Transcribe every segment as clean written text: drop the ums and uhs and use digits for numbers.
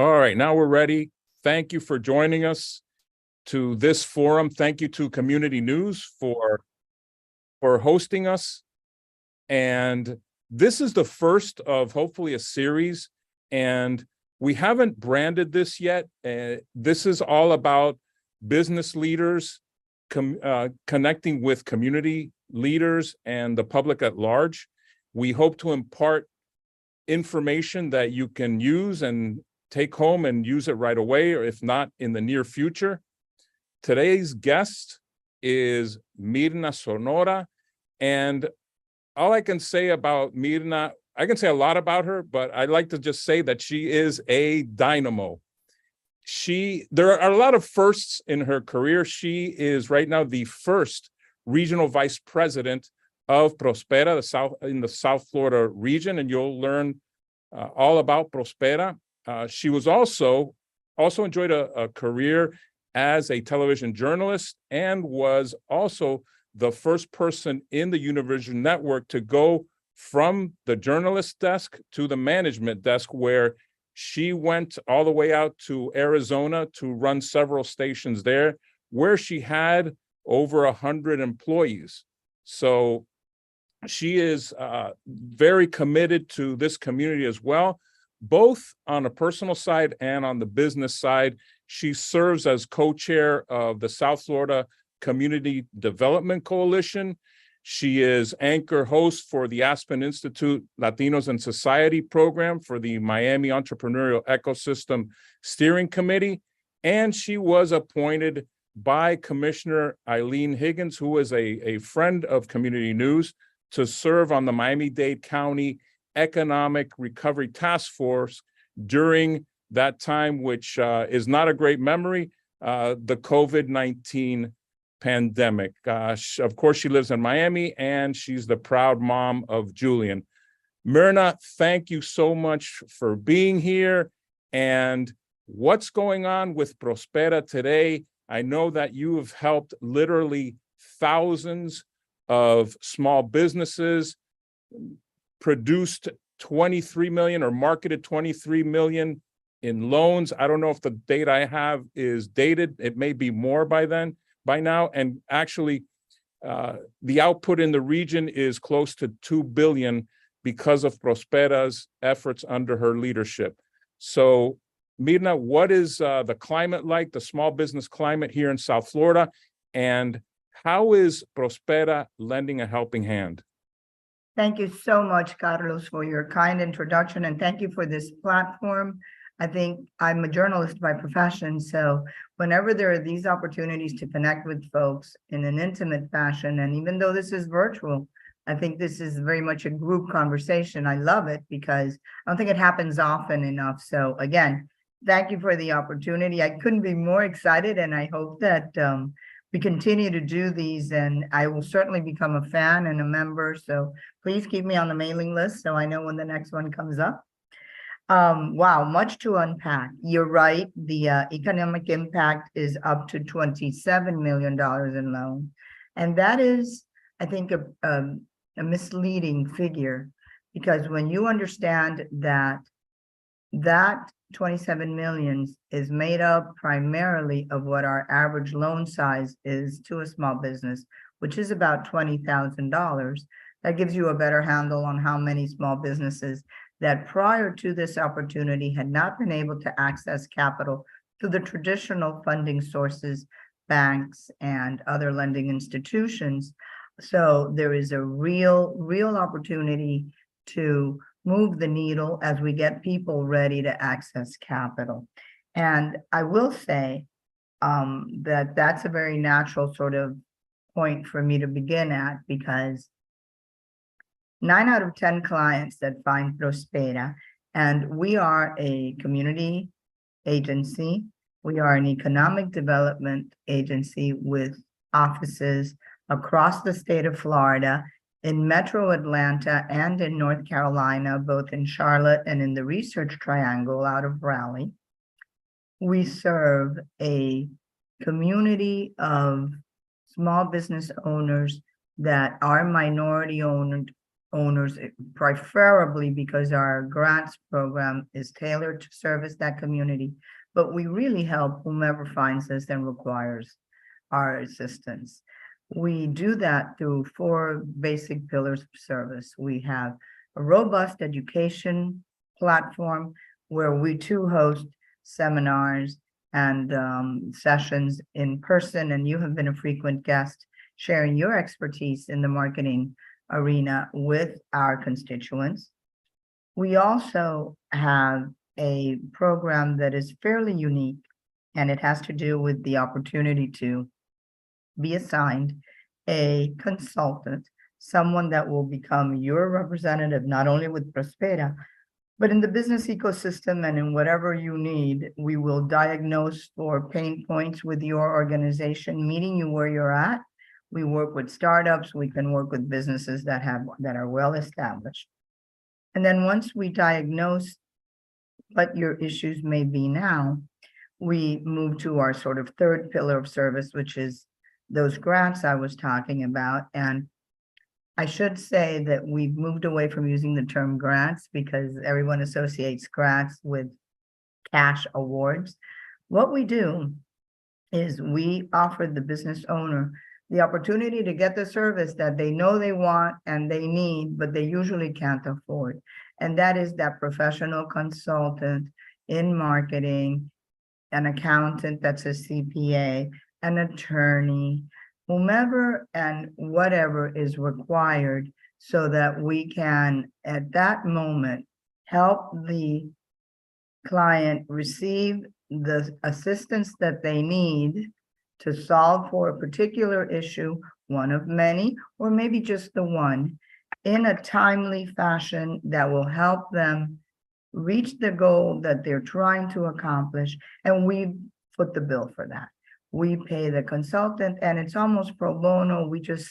All right, now we're ready. Thank you for joining us to this forum. Thank you to Community News for hosting us. And this is the first of hopefully a series, and we haven't branded this yet. This is all about business leaders connecting with community leaders and the public at large. We hope to impart information that you can use and take home and use it right away, or if not, in the near future. Today's guest is Myrna Sonora, and all I can say about Myrna, I can say a lot about her, but I'd like to just say that she is a dynamo. There are a lot of firsts in her career. She is right now the first regional vice president of Prospera, in the South Florida region, and you'll learn all about Prospera. She was also enjoyed a career as a television journalist, and was also the first person in the Univision network to go from the journalist desk to the management desk, where she went all the way out to Arizona to run several stations there, where she had over 100 employees. So she is very committed to this community as well, both on a personal side and on the business side. She serves as co-chair of the South Florida Community Development Coalition. She is anchor host for the Aspen Institute Latinos in Society program for the Miami Entrepreneurial Ecosystem Steering Committee. And she was appointed by Commissioner Eileen Higgins, who is a friend of Community News, to serve on the Miami-Dade County Economic Recovery Task Force during that time, which is not a great memory, the COVID-19 pandemic. Of course, she lives in Miami, and she's the proud mom of Julian. Myrna, thank you so much for being here. And what's going on with Prospera today? I know that you have helped literally thousands of small businesses, produced 23 million or marketed 23 million in loans. I don't know if the data I have is dated. It may be more by now. And actually, the output in the region is close to 2 billion because of Prospera's efforts under her leadership. So, Myrna, what is the climate like, the small business climate here in South Florida? And how is Prospera lending a helping hand? Thank you so much, Carlos, for your kind introduction, and thank you for this platform. I think I'm a journalist by profession, so whenever there are these opportunities to connect with folks in an intimate fashion, and even though this is virtual, I think this is very much a group conversation. I love it because I don't think it happens often enough. So again, thank you for the opportunity. I couldn't be more excited, and I hope that we continue to do these, and I will certainly become a fan and a member. So please keep me on the mailing list so I know when the next one comes up. Wow, much to unpack. You're right. The economic impact is up to $27 million in loan. And that is, I think, a misleading figure, because when you understand that 27 million is made up primarily of what our average loan size is to a small business, which is about $20,000. That gives you a better handle on how many small businesses that prior to this opportunity had not been able to access capital through the traditional funding sources, banks, and other lending institutions. So there is a real opportunity to move the needle as we get people ready to access capital. And I will say that that's a very natural sort of point for me to begin at, because 9 out of 10 clients that find Prospera, and we are a community agency, we are an economic development agency with offices across the state of Florida, in Metro Atlanta and in North Carolina, both in Charlotte and in the Research Triangle out of Raleigh. We serve a community of small business owners that are minority owned owners, preferably because our grants program is tailored to service that community. But we really help whomever finds us and requires our assistance. We do that through 4 basic pillars of service. We have a robust education platform where we too host seminars and sessions in person, and you have been a frequent guest sharing your expertise in the marketing arena with our constituents. We also have a program that is fairly unique, and it has to do with the opportunity to be assigned a consultant, someone that will become your representative, not only with Prospera, but in the business ecosystem and in whatever you need. We will diagnose for pain points with your organization, meeting you where you're at. We work with startups. We can work with businesses that are well established. And then once we diagnose what your issues may be now, we move to our sort of 3rd pillar of service, which is those grants I was talking about. And I should say that we've moved away from using the term grants because everyone associates grants with cash awards. What we do is we offer the business owner the opportunity to get the service that they know they want and they need, but they usually can't afford. And that is that professional consultant in marketing, an accountant that's a CPA, an attorney, whomever and whatever is required so that we can, at that moment, help the client receive the assistance that they need to solve for a particular issue, one of many, or maybe just the one, in a timely fashion that will help them reach the goal that they're trying to accomplish. And we foot the bill for that. We pay the consultant, and it's almost pro bono. We just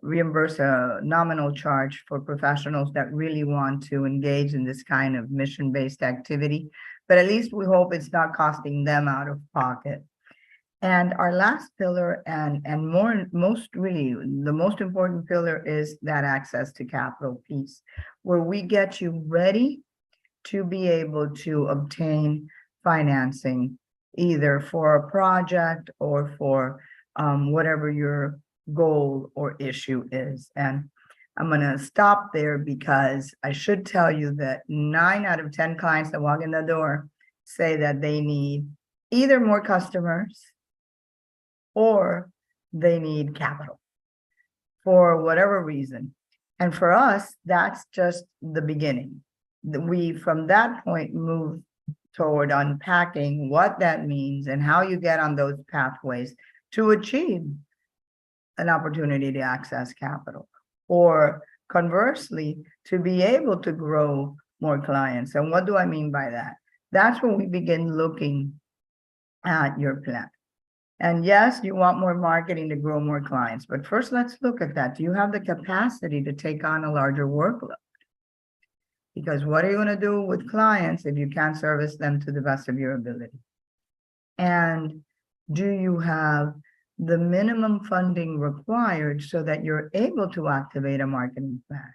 reimburse a nominal charge for professionals that really want to engage in this kind of mission-based activity. But at least we hope it's not costing them out of pocket. And our last pillar, and most really, the most important pillar, is that access to capital piece, where we get you ready to be able to obtain financing, either for a project or for whatever your goal or issue is. And I'm going to stop there because I should tell you that 9 out of 10 clients that walk in the door say that they need either more customers or they need capital for whatever reason. And for us, that's just the beginning. We, from that point, move toward unpacking what that means and how you get on those pathways to achieve an opportunity to access capital, or conversely, to be able to grow more clients. And what do I mean by that? That's when we begin looking at your plan. And yes, you want more marketing to grow more clients, but first let's look at that. Do you have the capacity to take on a larger workload? Because what are you going to do with clients if you can't service them to the best of your ability? And do you have the minimum funding required so that you're able to activate a marketing plan?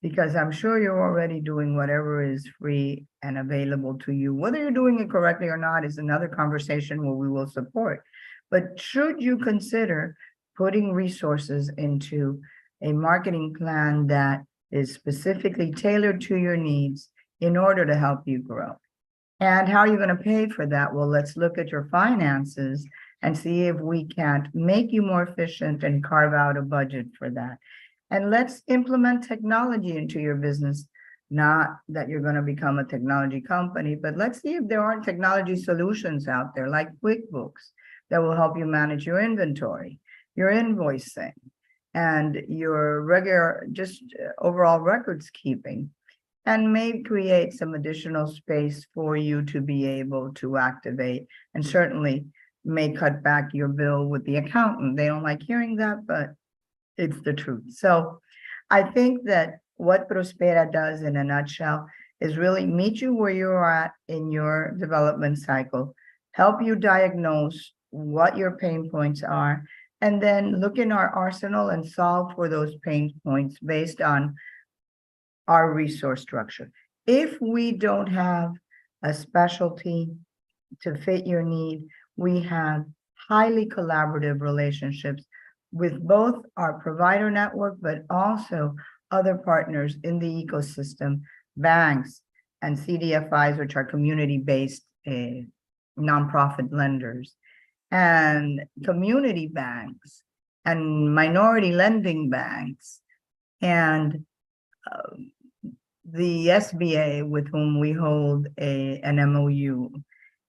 Because I'm sure you're already doing whatever is free and available to you. Whether you're doing it correctly or not is another conversation where we will support. But should you consider putting resources into a marketing plan that is specifically tailored to your needs in order to help you grow? And how are you going to pay for that? Well, let's look at your finances and see if we can't make you more efficient and carve out a budget for that. And let's implement technology into your business. Not that you're going to become a technology company, but let's see if there aren't technology solutions out there like QuickBooks that will help you manage your inventory, your invoicing, and your regular, just overall records keeping, and may create some additional space for you to be able to activate, and certainly may cut back your bill with the accountant. They don't like hearing that, but it's the truth. So I think that what Prospera does in a nutshell is really meet you where you're at in your development cycle, help you diagnose what your pain points are, and then look in our arsenal and solve for those pain points based on our resource structure. If we don't have a specialty to fit your need, we have highly collaborative relationships with both our provider network, but also other partners in the ecosystem, banks and CDFIs, which are community-based nonprofit lenders, and community banks and minority lending banks, and the SBA, with whom we hold an MOU,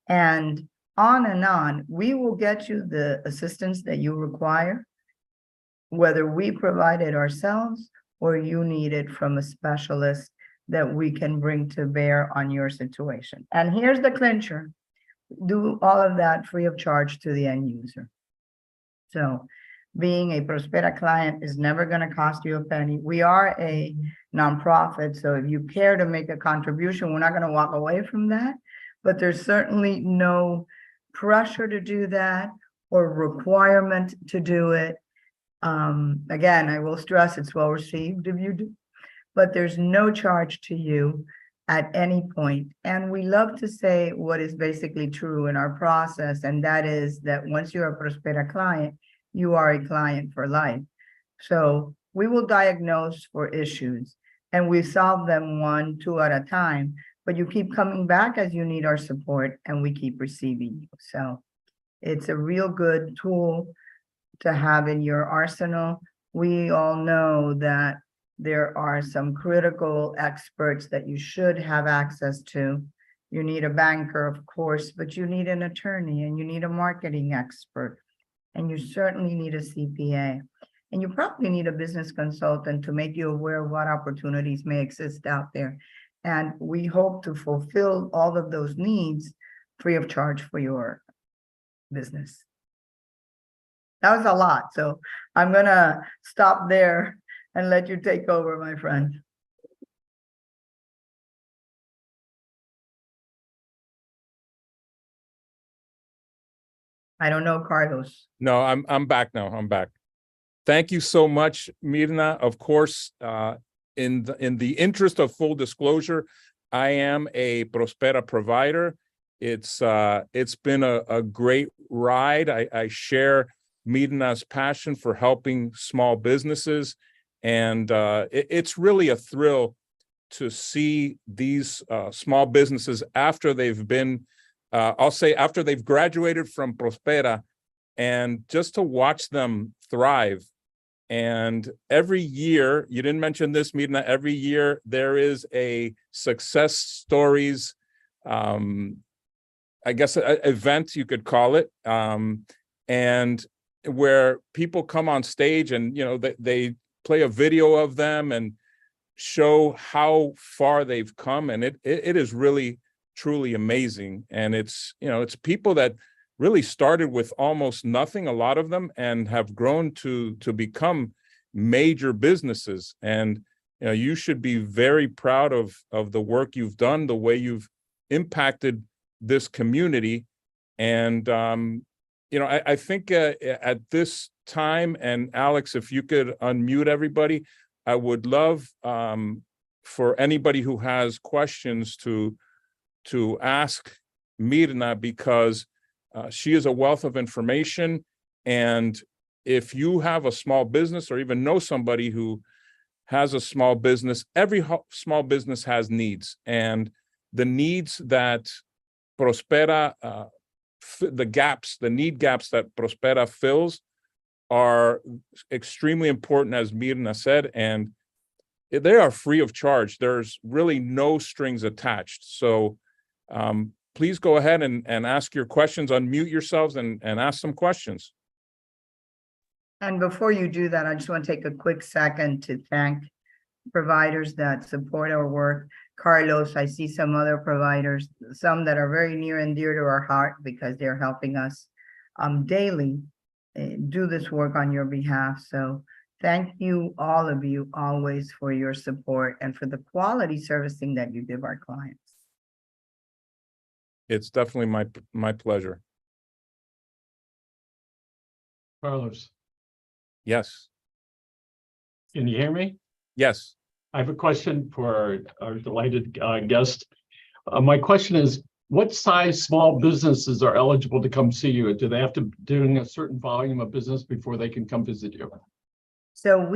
and on. We will get you the assistance that you require, whether we provide it ourselves or you need it from a specialist that we can bring to bear on your situation. And here's the clincher: do all of that free of charge to the end user. So being a Prospera client is never going to cost you a penny. We are a nonprofit, so if you care to make a contribution, we're not going to walk away from that, but there's certainly no pressure to do that or requirement to do it. Again, I will stress it's well received if you do, but there's no charge to you at any point. And we love to say what is basically true in our process, and that is that once you're a Prospera client, you are a client for life. So we will diagnose for issues and we solve them 1, 2 at a time, but you keep coming back as you need our support and we keep receiving you. So it's a real good tool to have in your arsenal. We all know that there are some critical experts that you should have access to. You need a banker, of course, but you need an attorney and you need a marketing expert, and you certainly need a CPA. And you probably need a business consultant to make you aware of what opportunities may exist out there. And we hope to fulfill all of those needs free of charge for your business. That was a lot, so I'm gonna stop there and let you take over, my friend. I don't know, Carlos. No, I'm back now. I'm back. Thank you so much, Myrna. Of course, in the interest of full disclosure, I am a Prospera provider. It's been a great ride. I share Myrna's passion for helping small businesses, and it's really a thrill to see these small businesses after they've been, I'll say after they've graduated from Prospera, and just to watch them thrive. And every year, you didn't mention this, Myrna, every year there is a success stories, I guess, event, you could call it, and where people come on stage and, you know, they play a video of them and show how far they've come. And it is really, truly amazing. And it's, you know, it's people that really started with almost nothing, a lot of them, and have grown to become major businesses. And you know, you should be very proud of the work you've done, the way you've impacted this community. And you know, I think at this time, and Alex, if you could unmute everybody, I would love for anybody who has questions to ask Myrna, because she is a wealth of information. And if you have a small business or even know somebody who has a small business, every small business has needs, and the needs that Prospera, the need gaps that Prospera fills are extremely important, as Myrna said, and they are free of charge. There's really no strings attached. So please go ahead and ask your questions, unmute yourselves and ask some questions. And before you do that, I just want to take a quick second to thank providers that support our work. Carlos, I see some other providers, some that are very near and dear to our heart because they're helping us daily do this work on your behalf. So thank you, all of you, always for your support and for the quality servicing that you give our clients. It's definitely my pleasure. Carlos. Yes, Can you hear me? yes. I have a question for our delighted guest. My question is, what size small businesses are eligible to come see you? Do they have to doing a certain volume of business before they can come visit you? So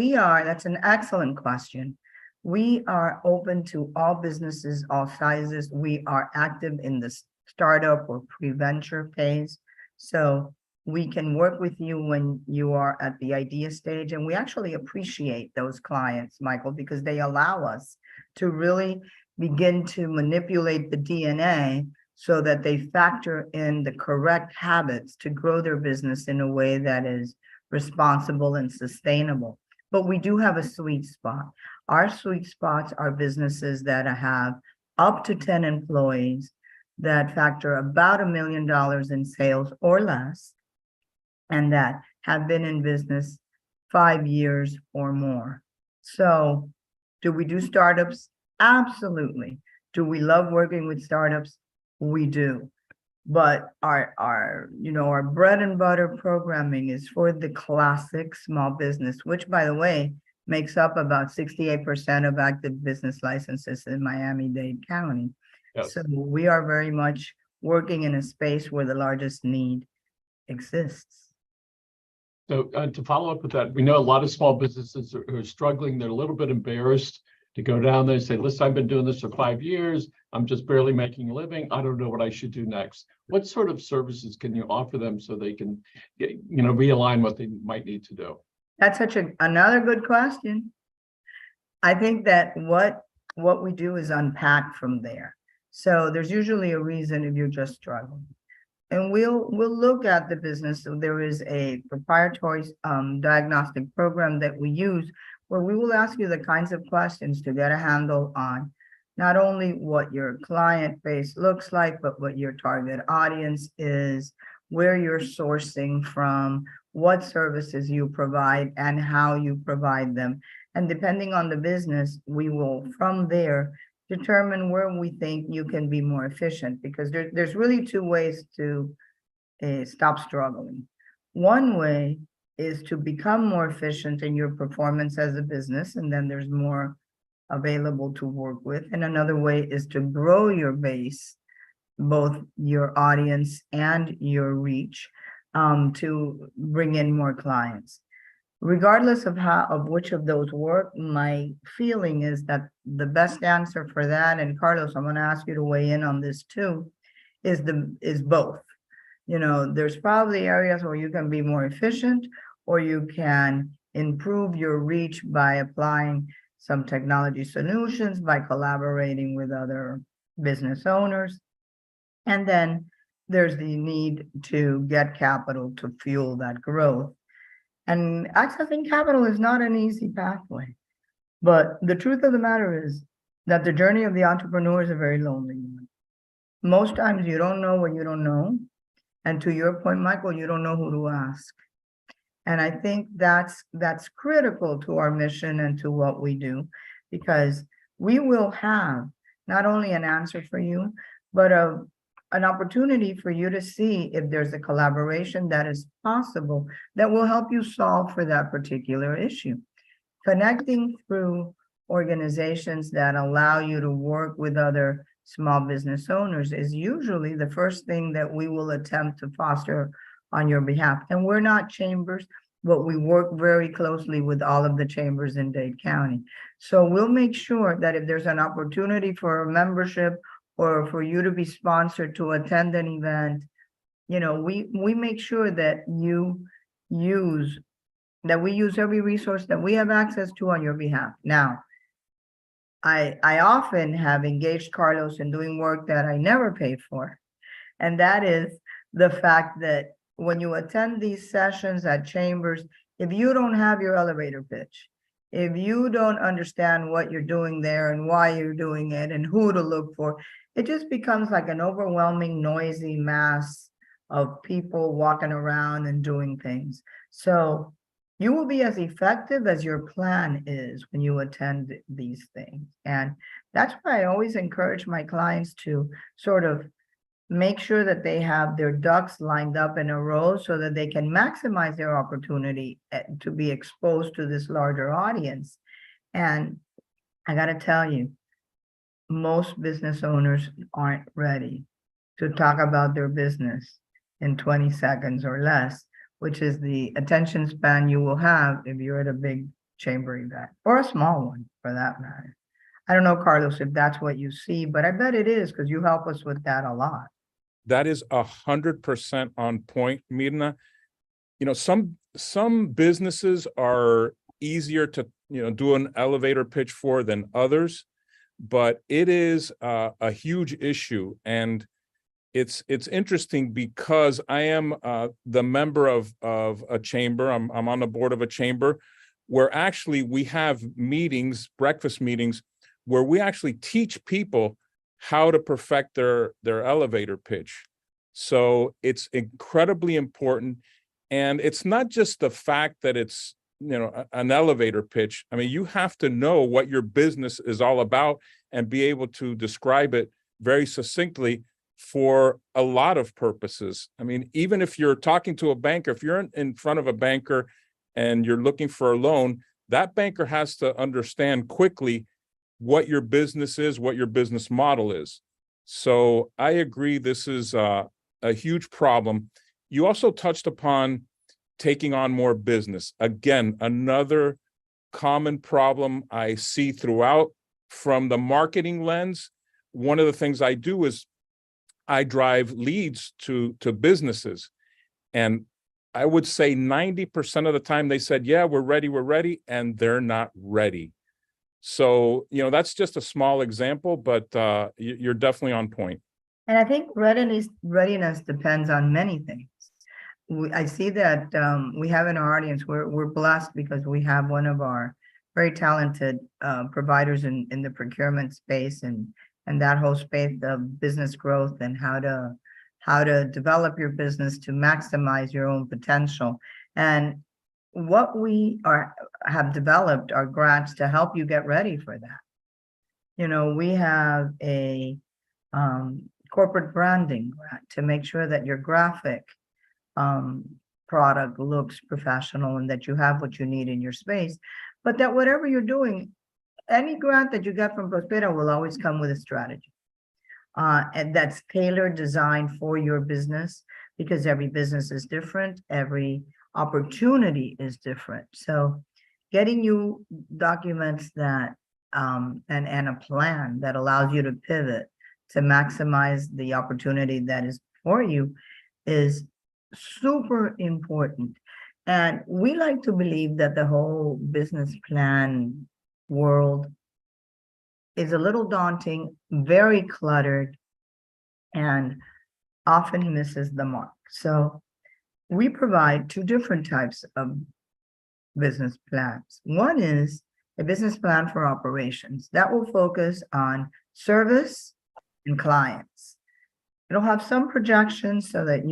that's an excellent question. We are open to all businesses, all sizes. We are active in the startup or pre-venture phase. So we can work with you when you are at the idea stage. And we actually appreciate those clients, Michael, because they allow us to really begin to manipulate the DNA so that they factor in the correct habits to grow their business in a way that is responsible and sustainable. But we do have a sweet spot. Our sweet spots are businesses that have up to 10 employees that factor about $1 million in sales or less, and that have been in business 5 years or more. So do we do startups? Absolutely. Do we love working with startups? We do. But our bread and butter programming is for the classic small business, which, by the way, makes up about 68% of active business licenses in Miami-Dade County. Yes. So we are very much working in a space where the largest need exists. So to follow up with that, we know a lot of small businesses are struggling. They're a little bit embarrassed to go down there and say, listen, I've been doing this for 5 years. I'm just barely making a living. I don't know what I should do next. What sort of services can you offer them so they can realign what they might need to do? That's another good question. I think that what we do is unpack from there. So there's usually a reason if you're just struggling. And we'll look at the business. So there is a proprietary diagnostic program that we use where we will ask you the kinds of questions to get a handle on not only what your client base looks like, but what your target audience is, where you're sourcing from, what services you provide, and how you provide them. And depending on the business, we will, from there, determine where we think you can be more efficient, because there's really two ways to stop struggling. One way is to become more efficient in your performance as a business, and then there's more available to work with. And another way is to grow your base, both your audience and your reach, to bring in more clients. Regardless of which of those work, my feeling is that the best answer for that, and Carlos, I'm going to ask you to weigh in on this too, is both. There's probably areas where you can be more efficient, or you can improve your reach by applying some technology solutions, by collaborating with other business owners. And then there's the need to get capital to fuel that growth. And accessing capital is not an easy pathway. But the truth of the matter is that the journey of the entrepreneur is a very lonely one. Most times you don't know what you don't know. And to your point, Michael, you don't know who to ask. And I think that's critical to our mission and to what we do, because we will have not only an answer for you, but an opportunity for you to see if there's a collaboration that is possible that will help you solve for that particular issue. Connecting through organizations that allow you to work with other small business owners is usually the first thing that we will attempt to foster on your behalf. And we're not chambers, but we work very closely with all of the chambers in Dade County. So we'll make sure that if there's an opportunity for a membership or for you to be sponsored to attend an event, we make sure that we use every resource that we have access to on your behalf. Now, I often have engaged Carlos in doing work that I never pay for. And that is the fact that when you attend these sessions at chambers, if you don't have your elevator pitch, if you don't understand what you're doing there and why you're doing it and who to look for, it just becomes like an overwhelming, noisy mass of people walking around and doing things. So you will be as effective as your plan is when you attend these things. And that's why I always encourage my clients to sort of make sure that they have their ducks lined up in a row so that they can maximize their opportunity to be exposed to this larger audience. And I got to tell you, most business owners aren't ready to talk about their business in 20 seconds or less, which is the attention span you will have if you're at a big chamber event, or a small one for that matter. I don't know, Carlos, if that's what you see, but I bet it is, because you help us with that a lot. That is 100% on point, Myrna. You know, some businesses are easier to, do an elevator pitch for than others, but it is a huge issue. And it's interesting because I am the member of a chamber. I'm on the board of a chamber where actually we have meetings, breakfast meetings, where we actually teach people how to perfect their elevator pitch. So it's incredibly important. And it's not just the fact that it's, an elevator pitch. I mean, you have to know what your business is all about and be able to describe it very succinctly for a lot of purposes. I mean, even if you're talking to a banker, if you're in front of a banker and you're looking for a loan, that banker has to understand quickly what your business is, what your business model is. So I agree, this is a huge problem. You also touched upon taking on more business. Again, another common problem I see throughout from the marketing lens. One of the things I do is I drive leads to businesses. And I would say 90% of the time they said, yeah, we're ready, and they're not ready. So, that's just a small example, but you're definitely on point. And I think readiness depends on many things. I see that we have in our audience, we're blessed because we have one of our very talented providers in the procurement space and that whole space of business growth and how to develop your business to maximize your own potential. And what we have developed are grants to help you get ready for that. We have a corporate branding grant to make sure that your graphic product looks professional and that you have what you need in your space, but that whatever you're doing, any grant that you get from Prospera will always come with a strategy. And that's tailored, designed for your business, because every business is different, every opportunity is different. So getting you documents that and a plan that allows you to pivot to maximize the opportunity that is for you is super important. And we like to believe that the whole business plan world is a little daunting, very cluttered, and often misses the mark. So we provide two different types of business plans. One is a business plan for operations that will focus on service and clients. It'll have some projections so that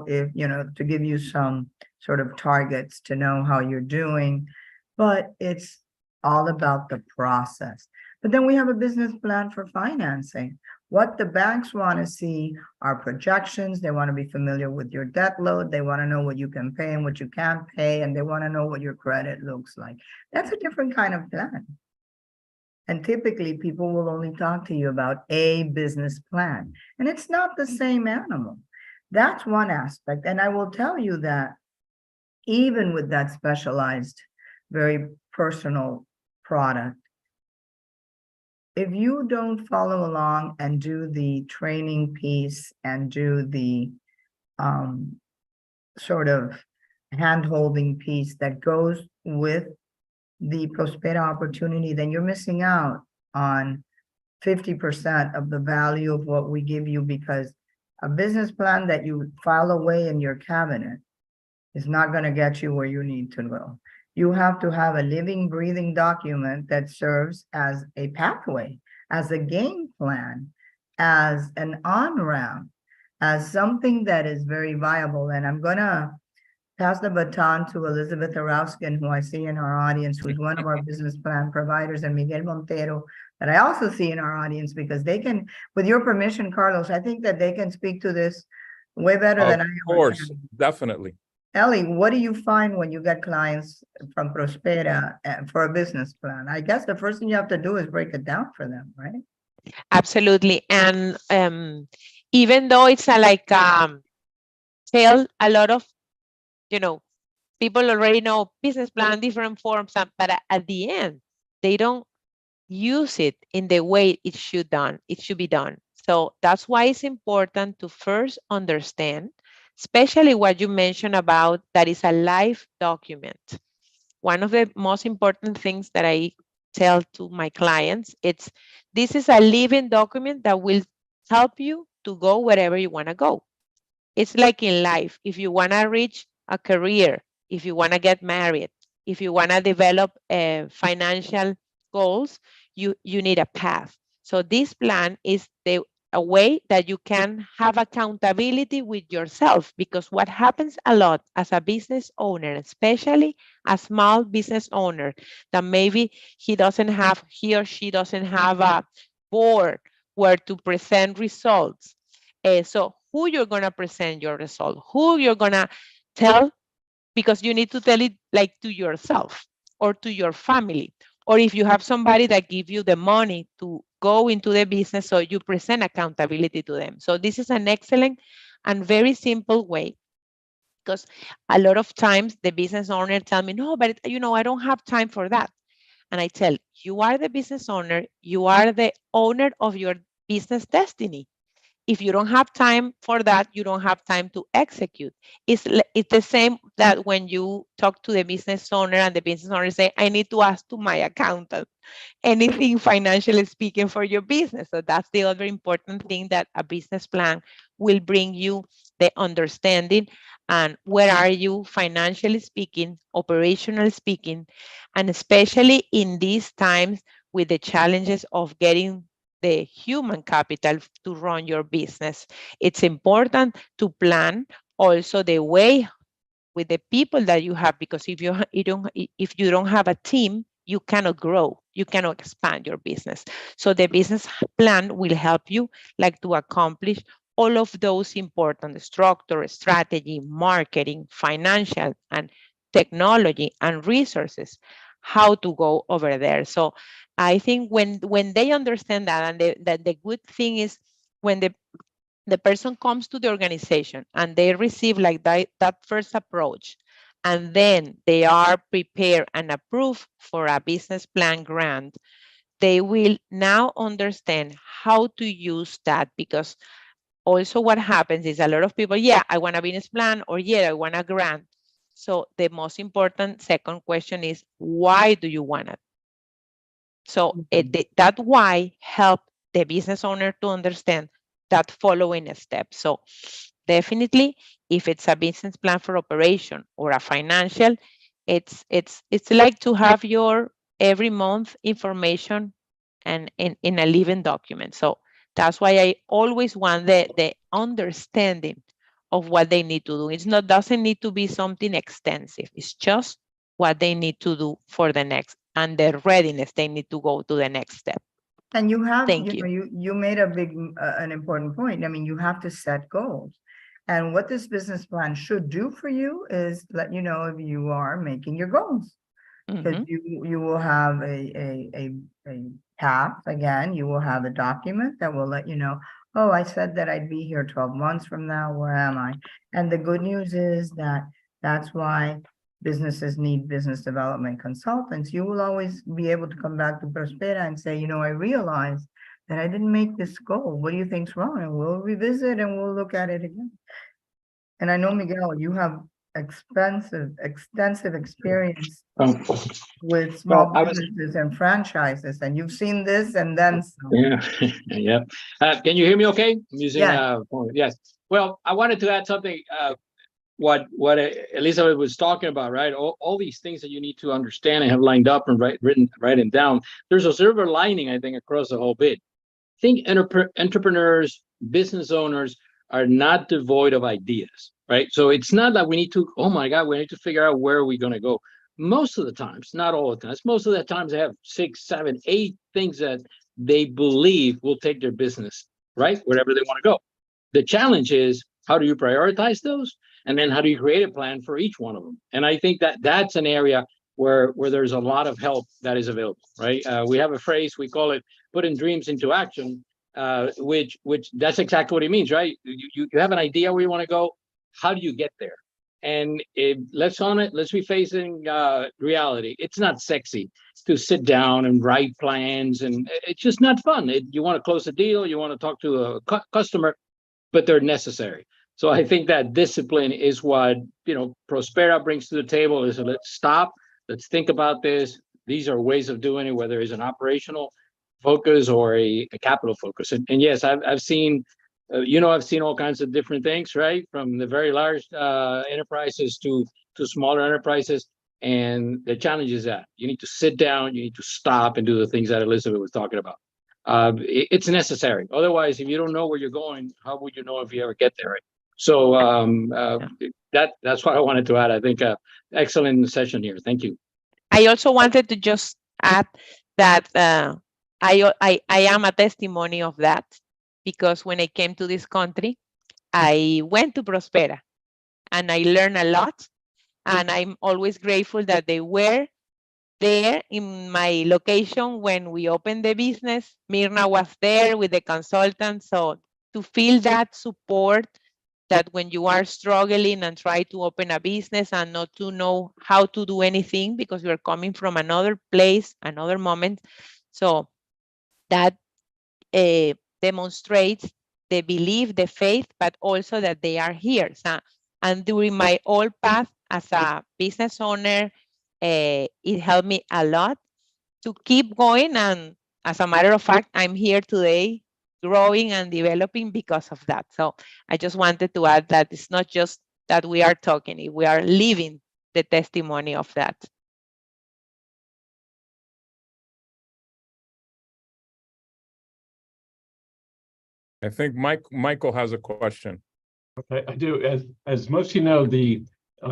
if to give you some sort of targets to know how you're doing, but it's all about the process. But then we have a business plan for financing. What the banks want to see are projections. They want to be familiar with your debt load. They want to know what you can pay and what you can't pay, and they want to know what your credit looks like. That's a different kind of plan. And typically people will only talk to you about a business plan, and it's not the same animal. That's one aspect. And I will tell you that even with that specialized, very personal product, if you don't follow along and do the training piece and do the sort of hand-holding piece that goes with the Prospera opportunity, then you're missing out on 50% of the value of what we give you, because a business plan that you file away in your cabinet is not going to get you where you need to go. You have to have a living, breathing document that serves as a pathway, as a game plan, as an on-ramp, as something that is very viable. And I'm going to pass the baton to Elizabeth Arowskin, who I see in our audience, who's one of our business plan providers, and Miguel Montero, that I also see in our audience, because they can, with your permission, Carlos, I think that they can speak to this way better than I Of ever course, can. definitely. Ellie, what do you find when you get clients from Prospera for a business plan? I guess the first thing you have to do is break it down for them, right? Absolutely. And even though it's tell a lot of, people already know business plan, different forms, but at the end, they don't use it in the way it should be done. So that's why it's important to first understand, especially what you mentioned about that is a live document. One of the most important things that I tell to my clients, this is a living document that will help you to go wherever you want to go. It's like in life, if you want to reach a career, if you want to get married, if you want to develop financial goals, you need a path. So this plan is a way that you can have accountability with yourself, because what happens a lot as a business owner, especially a small business owner, that maybe he or she doesn't have a board where to present results. So who you're going to present your result, who you're going to tell, because you need to tell it like to yourself or to your family, or if you have somebody that give you the money to go into the business, so you present accountability to them. So this is an excellent and very simple way, because a lot of times the business owner tell me, no, but I don't have time for that. And I tell, you are the business owner, you are the owner of your business destiny. If you don't have time for that, you don't have time to execute. It's the same that when you talk to the business owner and the business owner say, I need to ask to my accountant anything financially speaking for your business. So that's the other important thing, that a business plan will bring you the understanding and where are you financially speaking, operationally speaking, and especially in these times with the challenges of getting the human capital to run your business. It's important to plan also the way with the people that you have, because if you don't have a team, you cannot grow, you cannot expand your business. So the business plan will help you to accomplish all of those important structure, strategy, marketing, financial, and technology and resources, how to go over there. So I think when they understand that, and the good thing is when the person comes to the organization and they receive that first approach, and then they are prepared and approved for a business plan grant, they will now understand how to use that. Because also what happens is a lot of people, yeah, I want a business plan, or yeah, I want a grant. So the most important second question is, why do you want it? So that why help the business owner to understand that following step. So definitely, if it's a business plan for operation or a financial, it's like to have your every month information and in a living document. So that's why I always want the understanding of what they need to do. Doesn't need to be something extensive. It's just what they need to do for the next, and their readiness, they need to go to the next step. And you have, Thank you. you made an important point. I mean, you have to set goals. And what this business plan should do for you is let you know if you are making your goals. Because you will have a path, again, you will have a document that will let you know, oh, I said that I'd be here 12 months from now, where am I? And the good news is that that's why businesses need business development consultants. You will always be able to come back to Prospera and say, I realized that I didn't make this goal. What do you think's wrong? And we'll revisit and we'll look at it again. And I know, Miguel, you have extensive experience with small businesses and franchises, and you've seen this and then some. Yeah, yeah. Can you hear me okay? I'm using yes. Well, I wanted to add something. What Elizabeth was talking about, right? All these things that you need to understand and have lined up and written down. There's a silver lining, I think, across the whole bit. I think entrepreneurs, business owners are not devoid of ideas, right? So it's not that we need to, oh my God, we need to figure out where we're going to go. Most of the times, not all the times, most of the times they have 6, 7, 8 things that they believe will take their business, right, wherever they want to go. The challenge is, how do you prioritize those? And then how do you create a plan for each one of them? And I think that that's an area where there's a lot of help that is available, right? We have a phrase, we call it putting dreams into action, which that's exactly what it means, right? You have an idea where you want to go. How do you get there? And let's be facing reality. It's not sexy to sit down and write plans, and it's just not fun. You want to close a deal, you want to talk to a customer, but they're necessary. So I think that discipline is what, Prospera brings to the table, is let's stop, let's think about this. These are ways of doing it, whether it's an operational focus or a capital focus. And yes, I've seen, I've seen all kinds of different things, right? From the very large enterprises to smaller enterprises. And the challenge is that you need to sit down, you need to stop and do the things that Elizabeth was talking about. It's necessary. Otherwise, if you don't know where you're going, how would you know if you ever get there? Right? So that's what I wanted to add. I think excellent session here. Thank you. I also wanted to just add that I am a testimony of that, because when I came to this country, I went to Prospera and I learned a lot, and I'm always grateful that they were there in my location when we opened the business. Myrna was there with the consultant. So to feel that support, that when you are struggling and try to open a business and not to know how to do anything because you're coming from another place, another moment. So that demonstrates the belief, the faith, but also that they are here. So, and during my whole path as a business owner, it helped me a lot to keep going. And as a matter of fact, I'm here today growing and developing because of that. So I just wanted to add that it's not just that we are talking, we are living the testimony of that. I think Michael has a question. Okay, I do. As most of you know, the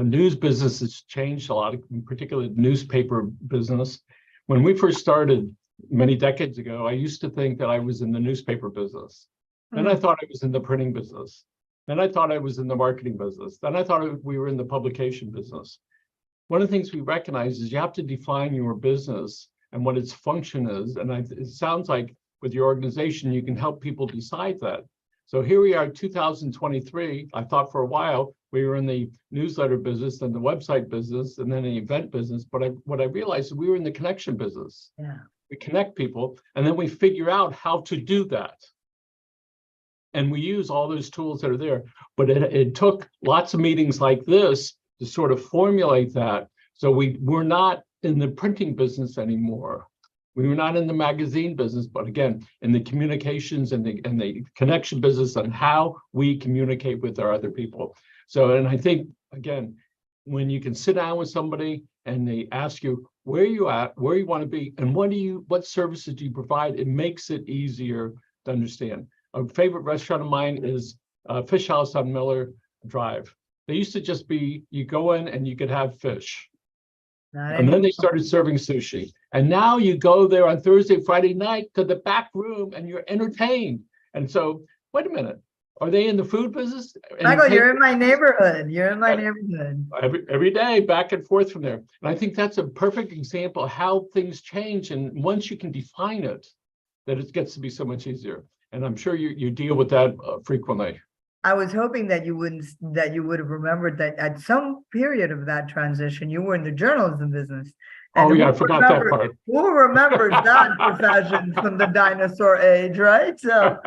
news business has changed a lot, in particular newspaper business. When we first started many decades ago, I used to think that I was in the newspaper business. Then I thought I was in the printing business. Then I thought I was in the marketing business. Then I thought we were in the publication business. One of the things we recognize is you have to define your business and what its function is. And it sounds like with your organization, you can help people decide that. So here we are, 2023. I thought for a while we were in the newsletter business, then the website business, and then the event business. But what I realized is we were in the connection business. Yeah. We connect people, and then we figure out how to do that. And we use all those tools that are there. But it took lots of meetings like this to sort of formulate that. So we're not in the printing business anymore. We were not in the magazine business, but again, in the communications and the connection business on how we communicate with our other people. So, and I think, again, when you can sit down with somebody and they ask you where you at, where you want to be, and what services do you provide, it makes it easier to understand. A favorite restaurant of mine is Fish House on Miller Drive. They used to just be, you go in and you could have fish. And then they started serving sushi. And now you go there on Thursday, Friday night to the back room and you're entertained. And so, wait a minute, are they in the food business? Michael, you're in my neighborhood. You're in my neighborhood. Every day, back and forth from there. And I think that's a perfect example of how things change. And once you can define it, that it gets to be so much easier. And I'm sure you deal with that frequently. I was hoping that you would have remembered that at some period of that transition, you were in the journalism business. And I forgot that part. Who remembers that profession from the dinosaur age, right? So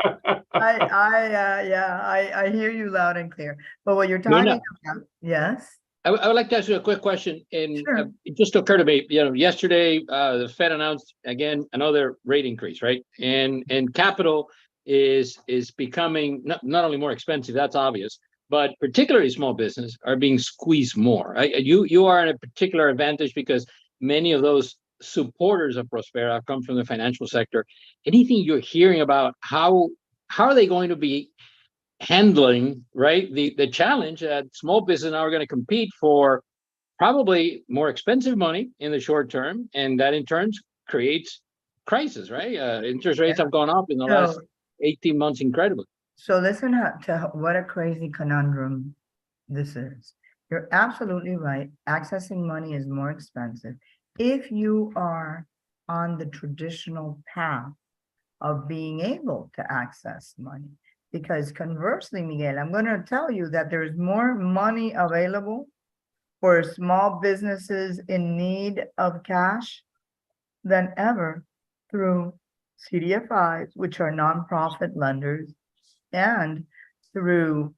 I hear you loud and clear. But what you're talking about, yes. I would like to ask you a quick question. And sure. It just occurred to me, yesterday the Fed announced again another rate increase, right? And capital is becoming not only more expensive, that's obvious, but particularly small business are being squeezed more. Right? You are in a particular advantage because many of those supporters of Prospera come from the financial sector. Anything you're hearing about how are they going to be handling, right, the challenge that small business now are going to compete for probably more expensive money in the short term, and that in turn creates crisis, right? Interest rates have gone up in the last So, 18 months incredibly. so listen to what a crazy conundrum this is. You're absolutely right. Accessing money is more expensive. If you are on the traditional path of being able to access money, because conversely, Miguel, I'm going to tell you that there's more money available for small businesses in need of cash than ever through CDFIs, which are nonprofit lenders, and through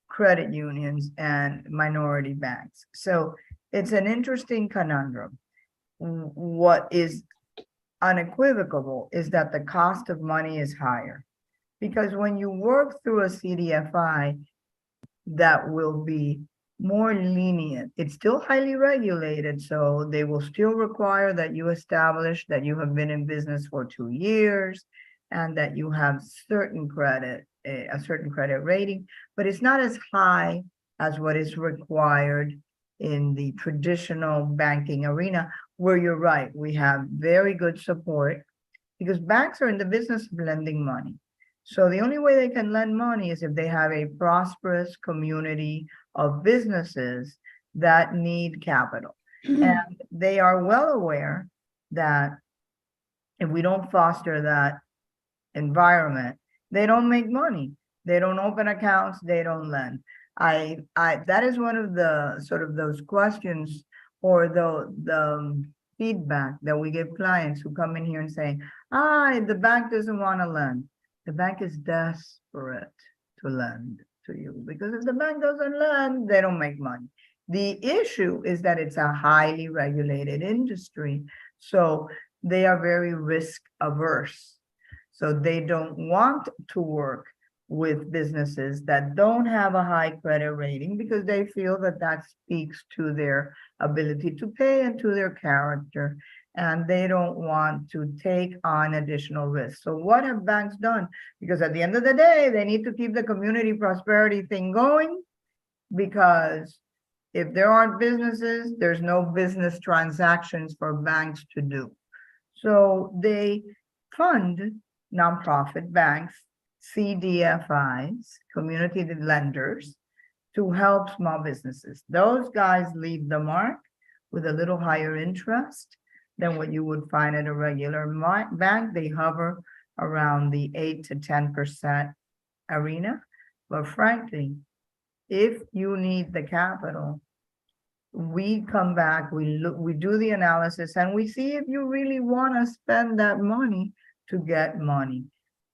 credit unions and minority banks. So it's an interesting conundrum. What is unequivocal is that the cost of money is higher, because when you work through a CDFI, that will be more lenient. It's still highly regulated, so they will still require that you establish that you have been in business for 2 years and that you have certain credit, a certain credit rating, but it's not as high as what is required in the traditional banking arena, where you're right, we have very good support because banks are in the business of lending money. So the only way they can lend money is if they have a prosperous community of businesses that need capital. And they are well aware that if we don't foster that environment, they don't make money. They don't open accounts, they don't lend. That is one of the sort of those questions or the feedback that we give clients who come in here and say, the bank doesn't want to lend. The bank is desperate to lend to you, because if the bank doesn't lend, they don't make money. The issue is that it's a highly regulated industry, so they are very risk averse. So they don't want to work with businesses that don't have a high credit rating, because they feel that that speaks to their ability to pay and to their character, and they don't want to take on additional risks. So what have banks done? Because at the end of the day, they need to keep the community prosperity thing going, because if there aren't businesses, there's no business transactions for banks to do. So they fund nonprofit banks, CDFIs, community lenders, to help small businesses. Those guys leave the mark with a little higher interest than what you would find at a regular bank. They hover around the 8 to 10% arena. But frankly, if you need the capital, we come back, we look, we do the analysis, and we see if you really want to spend that money to get money.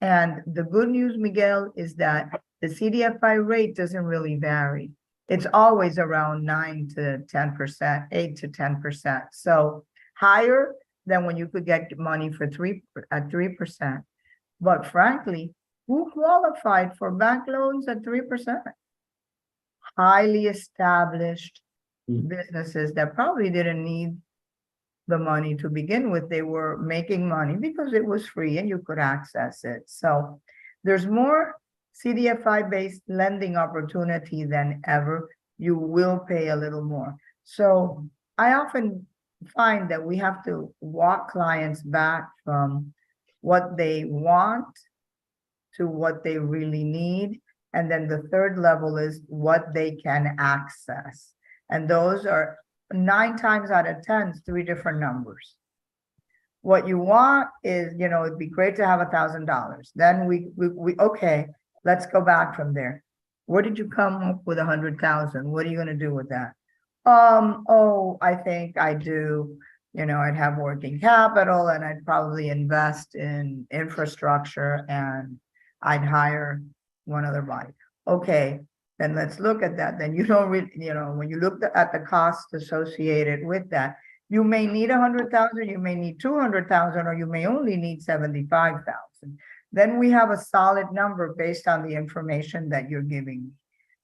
And the good news, Miguel, is that the CDFI rate doesn't really vary. It's always around 9 to 10%, 8 to 10%. So higher than when you could get money for 3%. But frankly, who qualified for bank loans at 3%? Highly established businesses that probably didn't need the money to begin with. They were making money because it was free and you could access it. So there's more CDFI-based lending opportunity than ever. You will pay a little more. So I often find that we have to walk clients back from what they want to what they really need. And then the third level is what they can access. And those are 9 times out of 10, 3 different numbers. What you want is, it'd be great to have $1,000. Then we okay, let's go back from there. Where did you come up with 100,000? What are you going to do with that? I think I do, I'd have working capital, and I'd probably invest in infrastructure, and I'd hire one other body. Okay, then let's look at that. Then you don't really, when you look at the costs associated with that, you may need 100,000, you may need 200,000, or you may only need 75,000. Then we have a solid number based on the information that you're giving me.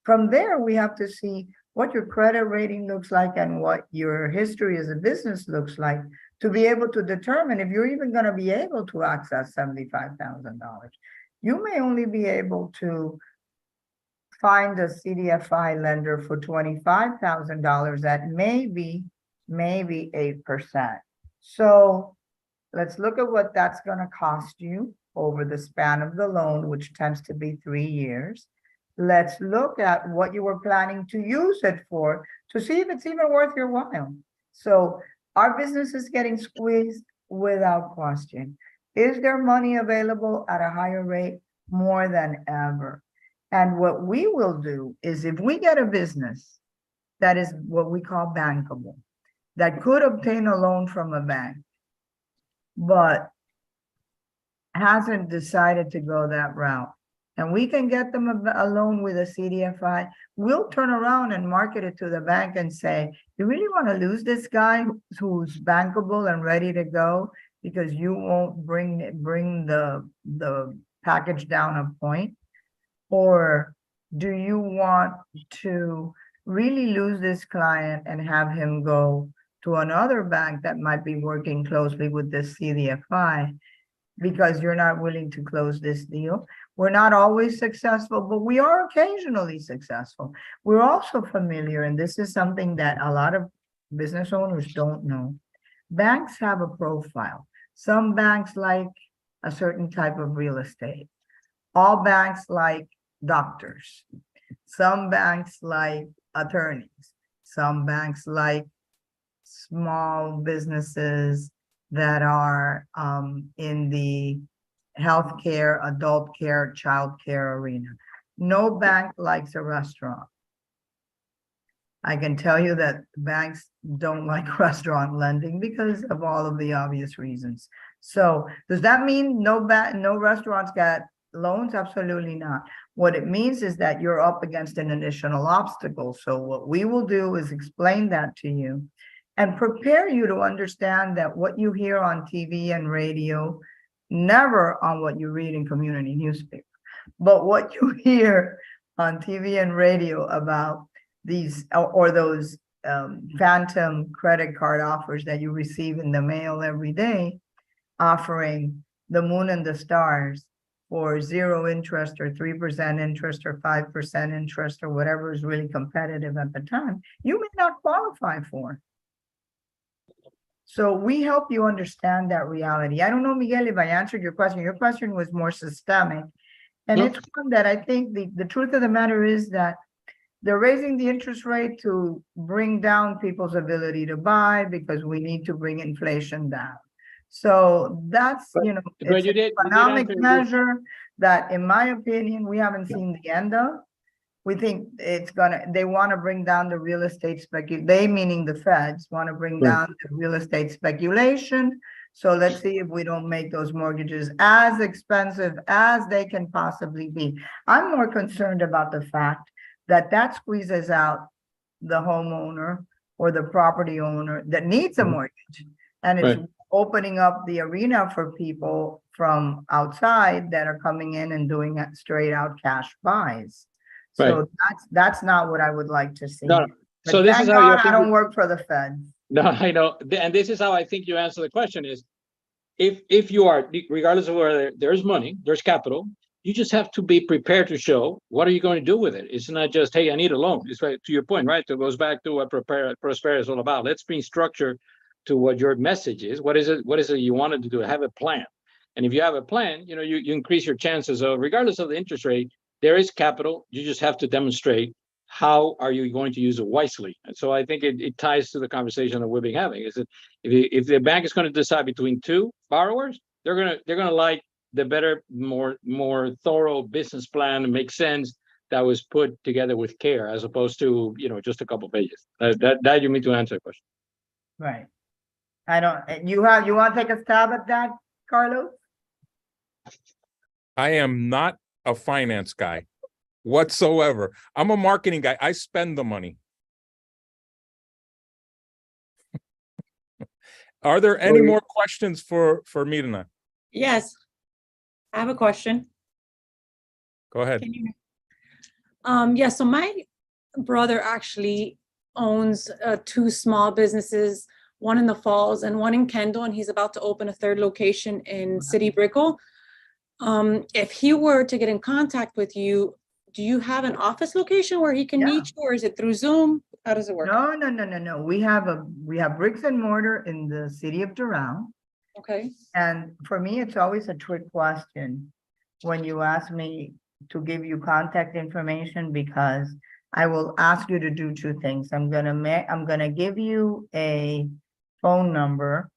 From there, we have to see what your credit rating looks like and what your history as a business looks like to be able to determine if you're even going to be able to access $75,000. You may only be able to find a CDFI lender for $25,000 at maybe 8%. So let's look at what that's going to cost you over the span of the loan, which tends to be 3 years. Let's look at what you were planning to use it for to see if it's even worth your while. So our business is getting squeezed without question. Is there money available at a higher rate? More than ever. And what we will do is, if we get a business that is what we call bankable, that could obtain a loan from a bank, but hasn't decided to go that route, and we can get them a loan with a CDFI, we'll turn around and market it to the bank and say, you really want to lose this guy who's bankable and ready to go because you won't bring the package down a point? Or do you want to really lose this client and have him go to another bank that might be working closely with this CDFI because you're not willing to close this deal? We're not always successful, but we are occasionally successful. We're also familiar, and this is something that a lot of business owners don't know. Banks have a profile. Some banks like a certain type of real estate. All banks like doctors. Some banks like attorneys. Some banks like small businesses that are in the healthcare, adult care, child care arena. No bank likes a restaurant. I can tell you that banks don't like restaurant lending because of all of the obvious reasons. So does that mean no restaurants got loans? Absolutely not. What it means is that you're up against an additional obstacle. So what we will do is explain that to you and prepare you to understand that what you hear on TV and radio, never on what you read in community newspaper, but what you hear on TV and radio about these or those phantom credit card offers that you receive in the mail every day, offering the moon and the stars for 0 interest or 3% interest or 5% interest or whatever is really competitive at the time, you may not qualify for. So we help you understand that reality. I don't know, Miguel, if I answered your question. Your question was more systemic. And Nope. it's one that I think the truth of the matter is that they're raising the interest rate to bring down people's ability to buy because we need to bring inflation down. So that's, But- you know, but it's you an did economic answer your- measure that, in my opinion, we haven't seen the end of. We think they want to bring down the real estate they meaning the feds want to bring Right. down the real estate speculation. So let's see if we don't make those mortgages as expensive as they can possibly be. I'm more concerned about the fact that squeezes out the homeowner or the property owner that needs a mortgage. And it's Right. opening up the arena for people from outside that are coming in and doing straight out cash buys. So that's not what I would like to see. No, But so this thank is how you God I don't work for the Fed. No, I know. And this is how I think you answer the question is, if you are, regardless of whether there's money, there's capital, you just have to be prepared to show what are you going to do with it. It's not just, hey, I need a loan. It's right to your point, right? It goes back to what Prospera is all about. Let's bring structure to what your message is. What is it you wanted to do? Have a plan. And if you have a plan, you know, you increase your chances of, regardless of the interest rate, there is capital. You just have to demonstrate how are you going to use it wisely. And so I think it ties to the conversation that we've been having. Is that if the bank is going to decide between two borrowers, they're gonna like the better, more thorough business plan and make sense that was put together with care, as opposed to, you know, just a couple pages. That you mean to answer the question. Right. I don't, you want to take a stab at that, Carlos? I am not a finance guy whatsoever. I'm a marketing guy. I spend the money. Are there any more questions for Myrna? Yes. I have a question. Go ahead. Can you? Yeah, so my brother actually owns 2 small businesses, one in the Falls and one in Kendall, and he's about to open a 3rd location in City Brickell. If he were to get in contact with you, do you have an office location where he can meet you, or is it through Zoom? How does it work? No. We have bricks and mortar in the city of Doral. Okay. And for me, it's always a trick question when you ask me to give you contact information, because I will ask you to do two things. I'm gonna give you a phone number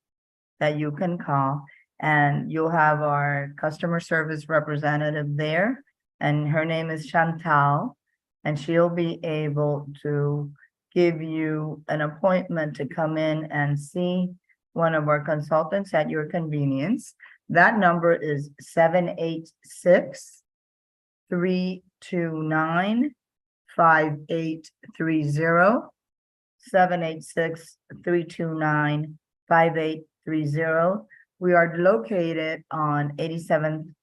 that you can call, and you'll have our customer service representative there, and her name is Chantal, and she'll be able to give you an appointment to come in and see one of our consultants at your convenience. That number is 786-329-5830. 786-329-5830. We are located on 82nd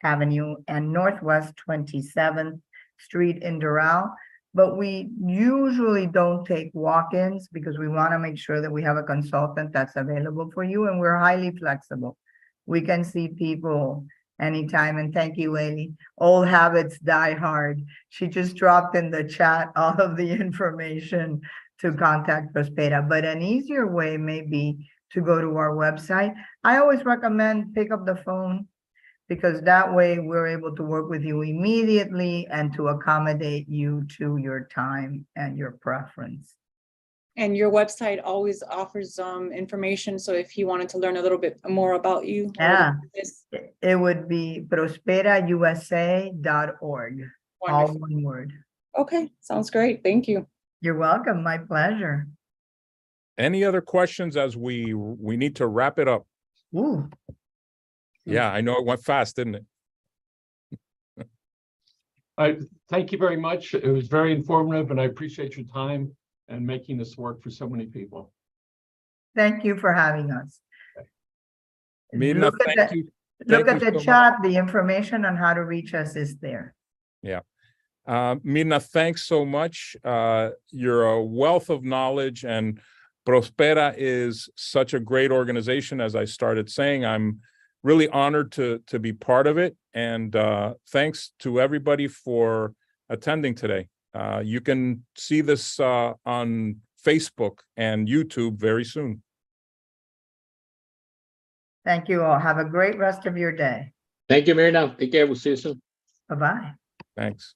Avenue and Northwest 27th Street in Doral. But we usually don't take walk-ins because we want to make sure that we have a consultant that's available for you, and we're highly flexible. We can see people anytime, and thank you, Ailey. Old habits die hard. She just dropped in the chat all of the information to contact Prospera, but an easier way may be to go to our website. I always recommend pick up the phone, because that way we're able to work with you immediately and to accommodate you to your time and your preference. And your website always offers information. So if you wanted to learn a little bit more about you. Yeah, it would be prosperausa.org. All Wonderful. one word. Okay, sounds great. Thank you. You're welcome. My pleasure. Any other questions as we need to wrap it up? Ooh, Yeah, I know it went fast, didn't it? Thank you very much. It was very informative, and I appreciate your time and making this work for so many people. thank you for having us. Myrna, Look at thank the- you. Look Thank at you the so chat. The information on how to reach us is there. Myrna, thanks so much. You're a wealth of knowledge, and Prospera is such a great organization. As I started saying, I'm really honored to be part of it. And thanks to everybody for attending today. You can see this on Facebook and YouTube very soon. Thank you all. Have a great rest of your day. Thank you, Myrna. Take care. We'll see you soon. Bye-bye. Thanks.